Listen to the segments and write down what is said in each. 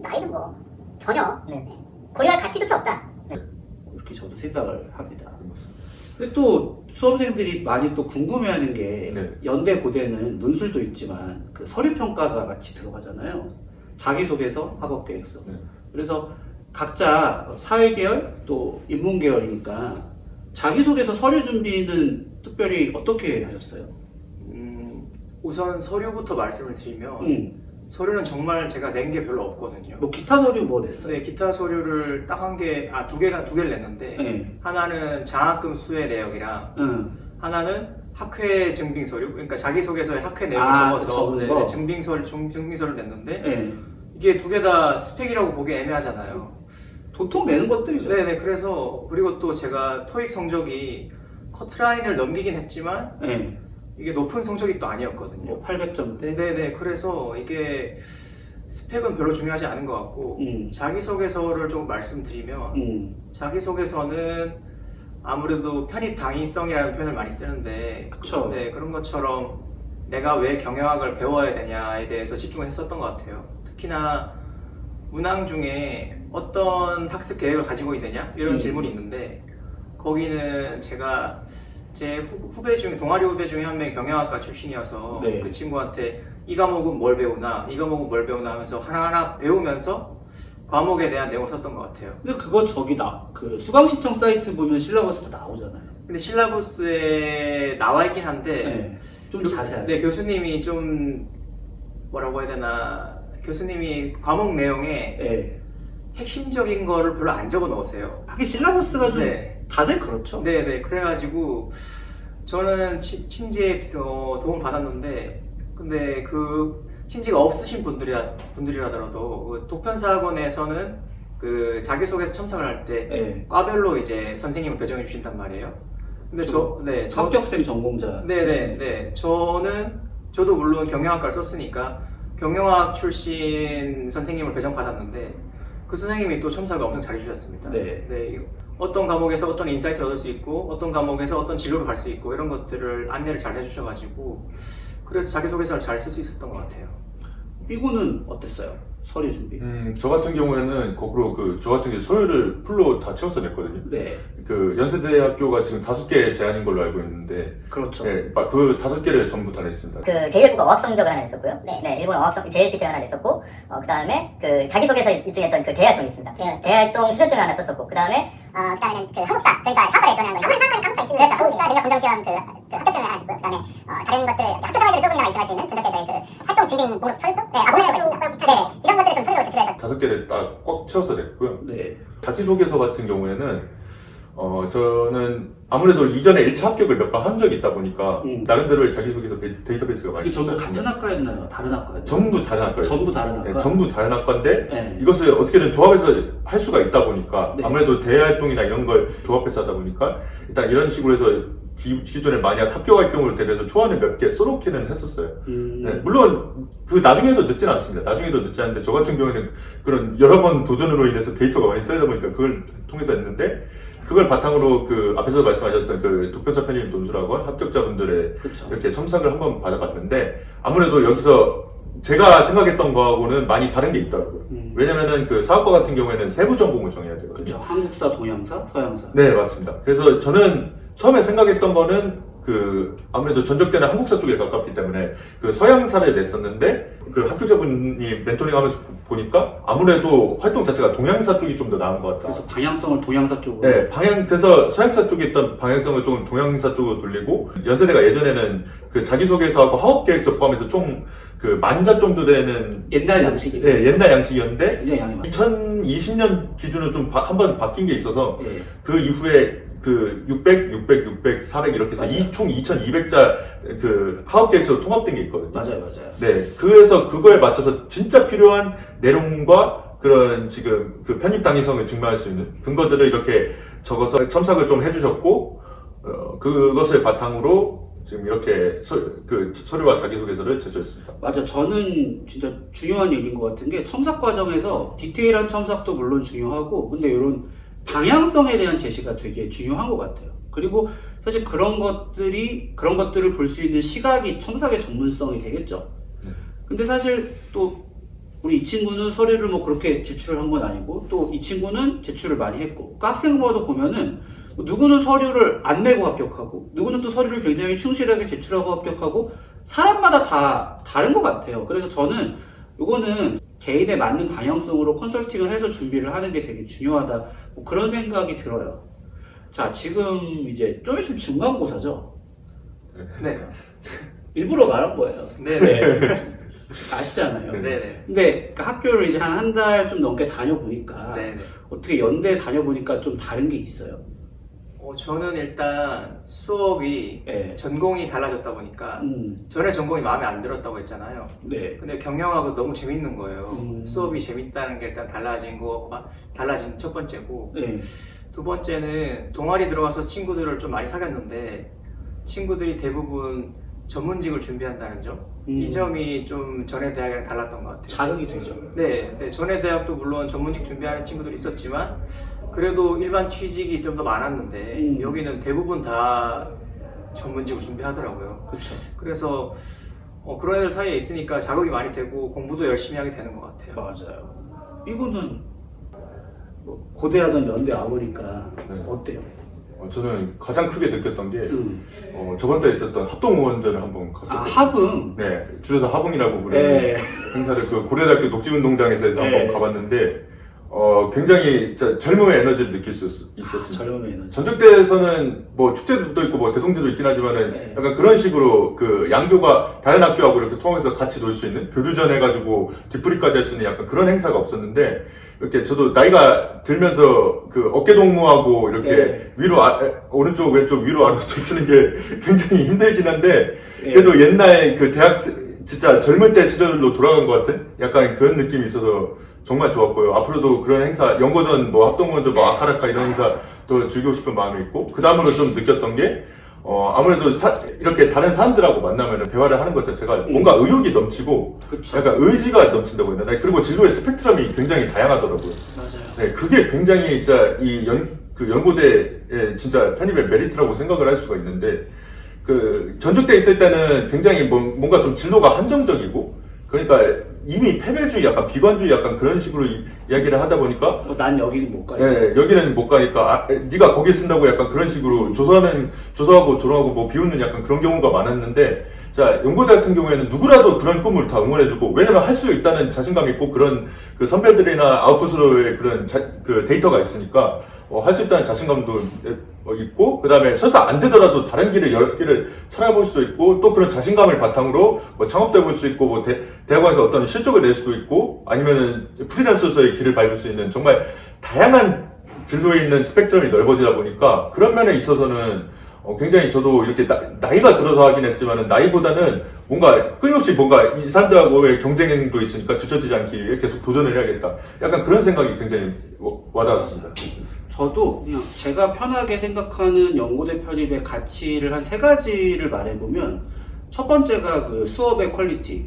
나이는 뭐 전혀 고려할 가치조차 없다. 그렇게 저도 생각을 합니다. 근데 또 수험생들이 많이 또 궁금해하는 게 네. 연대 고대는 논술도 있지만 그 서류 평가가 같이 들어가잖아요. 자기소개서, 학업계획서. 네. 그래서 각자 사회계열 또 인문계열이니까 자기소개서 서류 준비는 특별히 어떻게 하셨어요? 우선 서류부터 말씀을 드리면 서류는 정말 제가 낸 게 별로 없거든요. 뭐 기타 서류 뭐 냈어요? 네, 기타 서류를 딱 두 개를 냈는데 네. 하나는 장학금 수혜 내역이랑 응. 하나는 학회 증빙 서류, 그러니까 자기소개서에 학회 내용을 적어서 적은 거? 증빙서를 냈는데 네. 이게 두 개 다 스펙이라고 보기 애매하잖아요. 보통 내는 것들이죠. 네네, 그래서 그리고 또 제가 토익 성적이 커트라인을 넘기긴 했지만 네. 이게 높은 성적이 또 아니었거든요. 뭐 800점대? 네네, 그래서 이게 스펙은 별로 중요하지 않은 것 같고 자기소개서를 좀 말씀드리면 자기소개서는 아무래도 편입 당위성이라는 표현을 많이 쓰는데 그쵸. 네, 그런 것처럼 내가 왜 경영학을 배워야 되냐에 대해서 집중을 했었던 것 같아요. 특히나 문항 중에 어떤 학습 계획을 가지고 있느냐 이런 질문이 있는데 거기는 제가 제 후배 중에 동아리 후배 중에 한 명이 경영학과 출신이어서 네. 그 친구한테 이 과목은 뭘 배우나 이 과목은 뭘 배우나 하면서 하나하나 배우면서 과목에 대한 내용을 썼던 것 같아요. 근데 그거 저기다. 그 수강 신청 사이트 보면 실러버스 다 나오잖아요. 근데 실라부스에 나와 있긴 한데 네. 좀 자세하게. 네, 교수님이 좀 뭐라고 해야 되나, 교수님이 과목 내용에 네. 핵심적인 거를 별로 안 적어 넣으세요. 하긴 실러버스가 좀 네. 다들 그렇죠. 네네, 그래가지고 저는 친지에 도움 받았는데, 근데 그 친지가 없으신 분들이라더라도 그 독편사학원에서는 그 자기소개서 첨삭을 할 때 네. 과별로 이제 선생님을 배정해 주신단 말이에요. 근데 합격생 전공자. 네네네. 저도 물론 경영학과를 썼으니까 경영학 출신 선생님을 배정받았는데 그 선생님이 또 첨삭을 엄청 잘해주셨습니다. 네. 네. 어떤 과목에서 어떤 인사이트를 얻을 수 있고 어떤 과목에서 어떤 진로를 갈 수 있고 이런 것들을 안내를 잘 해주셔가지고 그래서 자기소개서를 잘 쓸 수 있었던 것 같아요. 삐구는 어땠어요? 서류 준비? 저 같은 경우에는 거꾸로 저 같은 경우 서류를 풀로 다 채워서 냈거든요. 네. 그 연세대학교가 지금 5개 제한인 걸로 알고 있는데, 그렇죠. 네, 그 5개를 전부 다 냈습니다. 그 제1국어 어학 성적을 하나 냈었고요. 네, 일본 어학 JLPT를 하나 냈었고, 그 다음에 그 자기소개서 입증했던 그 대활동이 있습니다. 대활동 수료증을 하나 썼었고, 그 다음에 그다음에는 그 한국사, 그러니까 사업에 지원하는 거죠. 사업에 깜짝 있습니다. 그렇죠. 한국사 능력 검정 시험 그 합격증을 하나 냈고요. 그다음에 다른 것들 학교 생활들을 조금이나마 입증할 수 있는 전자대에서의 그 활동 증빙 목록 서류, 네, 이런 것들을 좀 서류로 제출해서 5개를 딱 꽉 채워서 냈고요. 네. 자기소개서 같은 경우에는 저는 아무래도 이전에 1차 합격을 몇 번 한 적이 있다 보니까 나름대로의 자기소개서 데이터베이스가 많이 이게 전부 있었습니다. 같은 학과였나요? 다른 학과였나요? 전부 다른 학과였어요. 전부 다른 학과? 네, 전부 다른 학과인데 네. 이것을 어떻게든 조합해서 할 수가 있다 보니까 네. 아무래도 대활동이나 이런 걸 조합해서 하다 보니까 일단 이런 식으로 해서 기존에 만약 합격할 경우를 대비해서 초안을 몇 개 써놓기는 했었어요. 네, 물론 그 나중에도 늦진 않습니다. 나중에도 늦지 않은데 저 같은 경우에는 그런 여러 번 도전으로 인해서 데이터가 많이 쌓이다 보니까 그걸 통해서 했는데 그걸 바탕으로 그 앞에서 말씀하셨던 그 독편사 편입 논술학원 합격자분들의 그쵸. 이렇게 첨삭을 한번 받아봤는데 아무래도 여기서 제가 생각했던 거하고는 많이 다른 게 있더라고요. 왜냐면은 그 사학과 같은 경우에는 세부 전공을 정해야 되거든요. 그렇죠. 한국사, 동양사, 서양사. 네, 맞습니다. 그래서 저는 처음에 생각했던 거는 그 아무래도 전적대는 한국사 쪽에 가깝기 때문에 그 서양사를 냈었는데 그 합격자분이 멘토링 하면서 보니까 아무래도 활동 자체가 동양사 쪽이 좀 더 나은 것 같다. 그래서 방향성을 동양사 쪽으로. 네, 그래서 서양사 쪽에 있던 방향성을 좀 동양사 쪽으로 돌리고 연세대가 예전에는 그 자기소개서하고 학업계획서 포함해서 총 그 10,000자 정도 되는 옛날 양식이. 네, 옛날 양식이었는데 이제 양이 많아요. 2020년 기준으로 좀 한번 바뀐 게 있어서 예. 그 이후에 그 600, 600, 600, 400 이렇게 해서 맞아요. 총 2,200자 그 학업계획서로 통합된 게 있거든요. 맞아요. 네, 그래서 그거에 맞춰서 진짜 필요한 내용과 그런 지금 그 편입 당위성을 증명할 수 있는 근거들을 이렇게 적어서 첨삭을 좀 해주셨고, 그것을 바탕으로 지금 이렇게 서류와 자기소개서를 제출했습니다. 맞아. 저는 진짜 중요한 얘기인 것 같은 게 첨삭 과정에서 디테일한 첨삭도 물론 중요하고, 근데 이런 방향성에 대한 제시가 되게 중요한 것 같아요. 그리고 사실 그런 것들을 볼 수 있는 시각이 첨삭의 전문성이 되겠죠. 근데 사실 또 우리 이 친구는 서류를 뭐 그렇게 제출을 한 건 아니고 또 이 친구는 제출을 많이 했고 그 학생마다 보면은 누구는 서류를 안 내고 합격하고 누구는 또 서류를 굉장히 충실하게 제출하고 합격하고 사람마다 다 다른 것 같아요. 그래서 저는 이거는 개인에 맞는 방향성으로 컨설팅을 해서 준비를 하는 게 되게 중요하다 뭐 그런 생각이 들어요. 자, 지금 이제 좀 있으면 중간고사죠? 네. 일부러 말한 거예요. 네네. 아시잖아요. 네네. 근데 그 학교를 이제 한 달 좀 넘게 다녀보니까 네네. 어떻게 연대 다녀보니까 좀 다른 게 있어요? 저는 일단 수업이 네. 전공이 달라졌다 보니까 전에 전공이 마음에 안 들었다고 했잖아요. 네. 근데 경영학은 너무 재밌는 거예요. 음. 수업이 재밌다는 게 일단 달라진 첫 번째고, 네. 두 번째는 동아리 들어가서 친구들을 좀 많이 사귀었는데 친구들이 대부분 전문직을 준비한다는 점, 이 점이 좀 전에 대학이랑 달랐던 것 같아요. 자극이 되죠. 네, 전에 대학도 물론 전문직 준비하는 친구들이 있었지만 그래도 일반 취직이 좀 더 많았는데 여기는 대부분 다 전문직을 준비하더라고요. 그렇죠. 그래서 그런 애들 사이에 있으니까 자극이 많이 되고 공부도 열심히 하게 되는 것 같아요. 맞아요. 이거는 뭐 고대하던 연대 와보니까 네. 어때요? 저는 가장 크게 느꼈던 게 저번 달에 있었던 합동응원전을 한번 갔었거든요. 아, 합응. 네, 줄여서 합응이라고 부르는 네. 행사를 그 고려대학교 녹지운동장에서 해서 네. 한번 가봤는데 굉장히 진짜 젊음의 에너지를 느낄 수 있었습니다. 젊음의 에너지. 전적대에서는 뭐 축제도 있고 뭐 대통제도 있긴 하지만은 네. 약간 그런 식으로 그 양교가 다른 학교하고 이렇게 통해서 같이 놀 수 있는 교류전 해가지고 뒤풀이까지 할 수 있는 약간 그런 행사가 없었는데 이렇게 저도 나이가 들면서 그 어깨 동무하고 이렇게 네. 위로 오른쪽 왼쪽 위로 아래로 치는 게 굉장히 힘들긴 한데 네. 그래도 옛날 그 진짜 젊은 때 시절로 돌아간 것 같은 약간 그런 느낌이 있어서 정말 좋았고요. 앞으로도 그런 행사, 연고전, 뭐 합동원전, 뭐 아카라카 이런 행사 더 즐기고 싶은 마음이 있고, 그 다음으로 좀 느꼈던 게, 아무래도 이렇게 다른 사람들하고 만나면 대화를 하는 것 자체가 뭔가 의욕이 넘치고, 그쵸. 약간 의지가 넘친다고 해야 되나? 그리고 진로의 스펙트럼이 굉장히 다양하더라고요. 맞아요. 네, 그게 굉장히 진짜 연고대의 진짜 편입의 메리트라고 생각을 할 수가 있는데, 그 전적대 있을 때는 굉장히 뭔가 좀 진로가 한정적이고, 그러니까 이미 패배주의, 약간 비관주의, 약간 그런 식으로 이야기를 하다 보니까 난 여기는 못 가요. 네, 여기는 못 가니까 네가 거기 쓴다고 약간 그런 식으로 조소하고 조롱하고 뭐 비웃는 약간 그런 경우가 많았는데 자 연고대 같은 경우에는 누구라도 그런 꿈을 다 응원해주고 왜냐면 할 수 있다는 자신감이 있고 그런 그 선배들이나 아웃풋으로의 그런 그 데이터가 있으니까 할 수 있다는 자신감도 있고, 그 다음에 설사 안 되더라도 다른 길을 여러 길을 찾아볼 수도 있고, 또 그런 자신감을 바탕으로 뭐 창업도 해볼 수 있고, 뭐 대학원에서 어떤 실적을 낼 수도 있고, 아니면은 프리랜서로서의 길을 밟을 수 있는 정말 다양한 진로에 있는 스펙트럼이 넓어지다 보니까 그런 면에 있어서는 굉장히 저도 이렇게 나이가 들어서 하긴 했지만은 나이보다는 뭔가 끊임없이 뭔가 이 사람들하고의 경쟁도 있으니까 뒤처지지 않기 위해 계속 도전을 해야겠다. 약간 그런 생각이 굉장히 와닿았습니다. 저도 그냥 제가 편하게 생각하는 연고대 편입의 가치를 한 3가지를 말해보면 첫 번째가 그 수업의 퀄리티.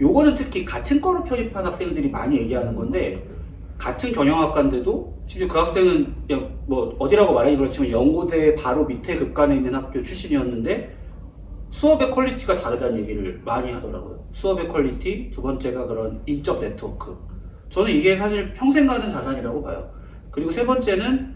요거는 특히 같은 과로 편입한 학생들이 많이 얘기하는 건데 같은 경영학과인데도 심지어 그 학생은 그냥 뭐 어디라고 말하기 그렇지만 연고대 바로 밑에 급간에 있는 학교 출신이었는데 수업의 퀄리티가 다르다는 얘기를 많이 하더라고요. 수업의 퀄리티, 두 번째가 그런 인적 네트워크. 저는 이게 사실 평생 가는 자산이라고 봐요. 그리고 세 번째는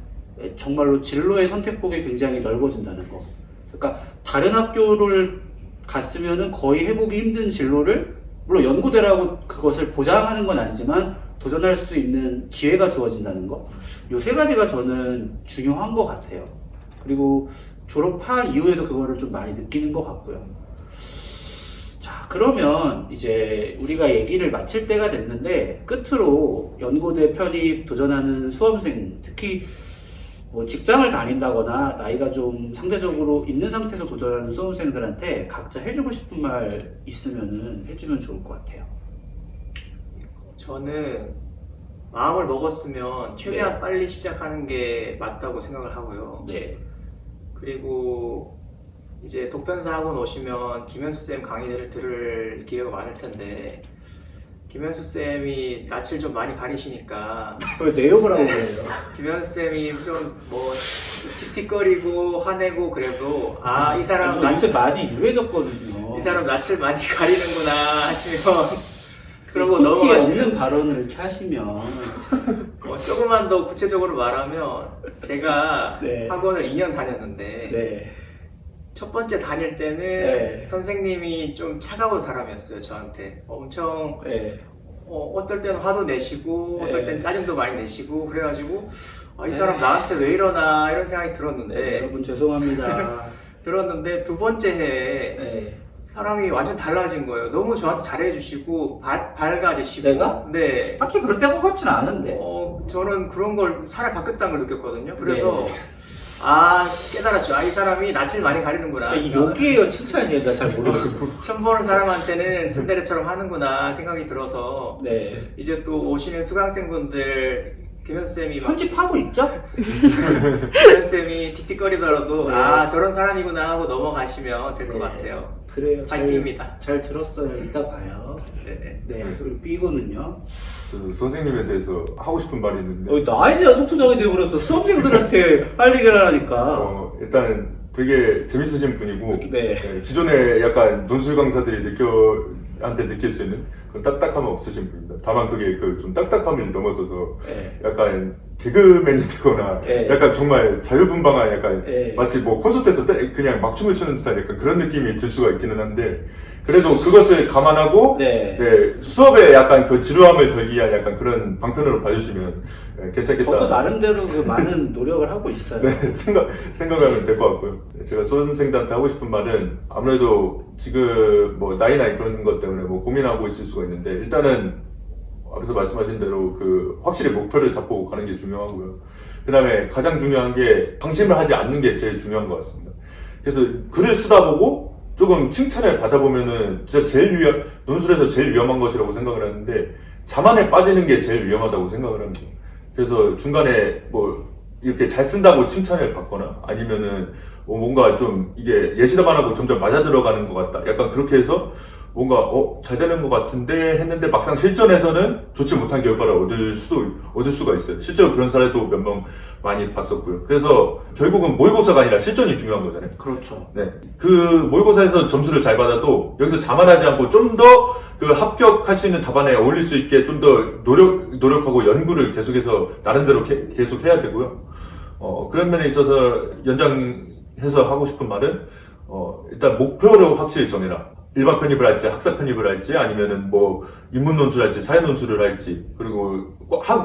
정말로 진로의 선택폭이 굉장히 넓어진다는 거. 그러니까 다른 학교를 갔으면은 거의 해보기 힘든 진로를 물론 연고대라고 그것을 보장하는 건 아니지만 도전할 수 있는 기회가 주어진다는 거. 요 3가지가 저는 중요한 것 같아요. 그리고 졸업한 이후에도 그거를 좀 많이 느끼는 것 같고요. 자, 그러면 이제 우리가 얘기를 마칠 때가 됐는데 끝으로 연고대 편입 도전하는 수험생, 특히 뭐 직장을 다닌다거나 나이가 좀 상대적으로 있는 상태에서 도전하는 수험생들한테 각자 해주고 싶은 말 있으면은 해주면 좋을 것 같아요. 저는 마음을 먹었으면 최대한 빨리 시작하는 게 맞다고 생각을 하고요. 네. 그리고 이제 독편사 학원 오시면 김현수 쌤 강의를 들을 기회가 많을 텐데 김현수 쌤이 낯을 좀 많이 가리시니까 왜 내욕을 하고 그래요? 김현수 쌤이 좀 뭐 틱틱거리고 화내고 그래도 이 사람 요새 많이 유해졌거든요. 이 사람 낯을 많이 가리는구나 하시면 그러고 티 넘어가시면 없는 발언을 이렇게 하시면 조금만 더 구체적으로 말하면 제가 네. 학원을 2년 다녔는데 네. 첫 번째 다닐 때는 네. 선생님이 좀 차가운 사람이었어요. 저한테 엄청 네. 어떨 때는 화도 내시고 어떨 네. 때는 짜증도 많이 내시고 그래가지고 이 네. 사람 나한테 왜 이러나 이런 생각이 네, 들었는데 여러분 죄송합니다. 들었는데 두 번째 해에 네. 사람이 완전 달라진 거예요. 너무 저한테 잘해주시고 밝아지시고. 내가? 네. 딱히 그럴 것 같진 않은데. 저는 그런 걸 살아 바뀌었다는 걸 느꼈거든요. 그래서 네. 깨달았죠. 이 사람이 낯을 많이 가리는구나. 이게 욕이에요, 칭찬이에요? 나 잘 모르겠어. 처음 보는 사람한테는 츤데레처럼 하는구나 생각이 들어서 네. 이제 또 오시는 수강생분들 김현수쌤이 편집하고 있죠? 김현수쌤이 틱틱거리더라도 네. 저런 사람이구나 하고 넘어가시면 될 것 네. 같아요. 그래요. 파이팅입니다. 잘 들었어요. 이따 봐요. 네. 네. 그리고 B군은요? 그 선생님에 대해서 하고 싶은 말이 있는데 나에 대한 속투정이 되어버렸어. 수험생들한테 할 얘기를 하니까. 일단은 되게 재밌으신 분이고 네. 기존에 약간 논술 강사들이 한테 느낄 수 있는 그런 딱딱함은 없으신 분입니다. 다만 그게 좀 딱딱함을 넘어서서 네. 약간 개그맨이 되거나 네. 약간 정말 자유분방한 약간 네. 마치 뭐 콘서트에서 그냥 막춤을 추는 듯한 약간 그런 느낌이 들 수가 있기는 한데 그래도 그것을 감안하고 네. 수업에 약간 그 지루함을 덜기 위한 약간 그런 방편으로 봐주시면 괜찮겠다. 저도 나름대로 그 많은 노력을 하고 있어요. 네, 생각하면 될 것 같고요. 제가 수험생들한테 하고 싶은 말은 아무래도 지금 뭐 나이나 그런 것 때문에 뭐 고민하고 있을 수가 있는데 일단은 앞에서 말씀하신 대로 확실히 목표를 잡고 가는 게 중요하고요. 그 다음에 가장 중요한 게 방심을 하지 않는 게 제일 중요한 것 같습니다. 그래서 글을 쓰다 보고 조금 칭찬을 받아보면은 진짜 논술에서 제일 위험한 것이라고 생각을 하는데 자만에 빠지는 게 제일 위험하다고 생각을 합니다. 그래서 중간에 뭐 이렇게 잘 쓴다고 칭찬을 받거나 아니면은 뭔가 좀 이게 예시담안 하고 점점 맞아 들어가는 것 같다. 약간 그렇게 해서 뭔가 잘 되는 것 같은데 했는데 막상 실전에서는 좋지 못한 결과를 얻을 수가 있어요. 실제로 그런 사례도 몇 명 많이 봤었고요. 그래서 결국은 모의고사가 아니라 실전이 중요한 거잖아요. 그렇죠. 네. 그 모의고사에서 점수를 잘 받아도 여기서 자만하지 않고 좀 더 합격할 수 있는 답안에 어울릴 수 있게 좀 더 노력하고 연구를 계속해서 나름대로 계속 해야 되고요. 그런 면에 있어서 연장해서 하고 싶은 말은 일단 목표를 확실히 정해라. 일반 편입을 할지 학사 편입을 할지 아니면은 뭐 인문 논술을 할지 사회 논술을 할지 그리고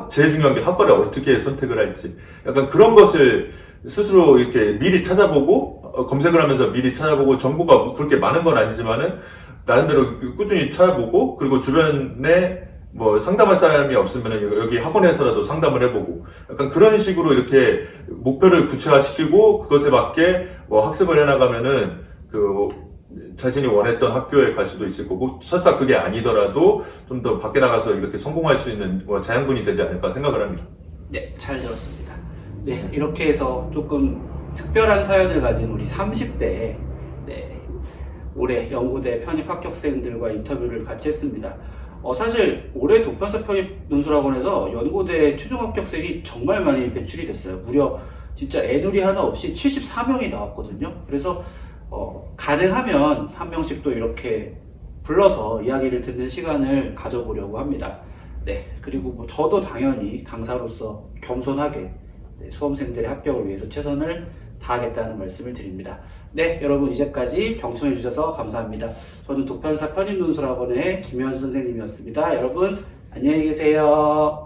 제일 중요한 게 학과를 어떻게 선택을 할지 약간 그런 것을 스스로 이렇게 미리 찾아보고 검색을 하면서 미리 찾아보고 정보가 그렇게 많은 건 아니지만은 나름대로 꾸준히 찾아보고 그리고 주변에 뭐 상담할 사람이 없으면은 여기 학원에서라도 상담을 해보고 약간 그런 식으로 이렇게 목표를 구체화시키고 그것에 맞게 뭐 학습을 해나가면은 자신이 원했던 학교에 갈 수도 있을 거고 설사 그게 아니더라도 좀 더 밖에 나가서 이렇게 성공할 수 있는 자양분이 되지 않을까 생각을 합니다. 네, 잘 들었습니다. 네, 이렇게 해서 조금 특별한 사연을 가진 우리 30대 올해 연구대 편입 합격생들과 인터뷰를 같이 했습니다. 사실 올해 도편사 편입 논술학원에서 연구대 최종 합격생이 정말 많이 배출이 됐어요. 무려 진짜 애누리 하나 없이 74명이 나왔거든요. 그래서 가능하면 한 명씩 또 이렇게 불러서 이야기를 듣는 시간을 가져보려고 합니다. 네, 그리고 뭐 저도 당연히 강사로서 겸손하게 수험생들의 합격을 위해서 최선을 다하겠다는 말씀을 드립니다. 네, 여러분 이제까지 경청해 주셔서 감사합니다. 저는 도편사 편입논술학원의 김현수 선생님이었습니다. 여러분 안녕히 계세요.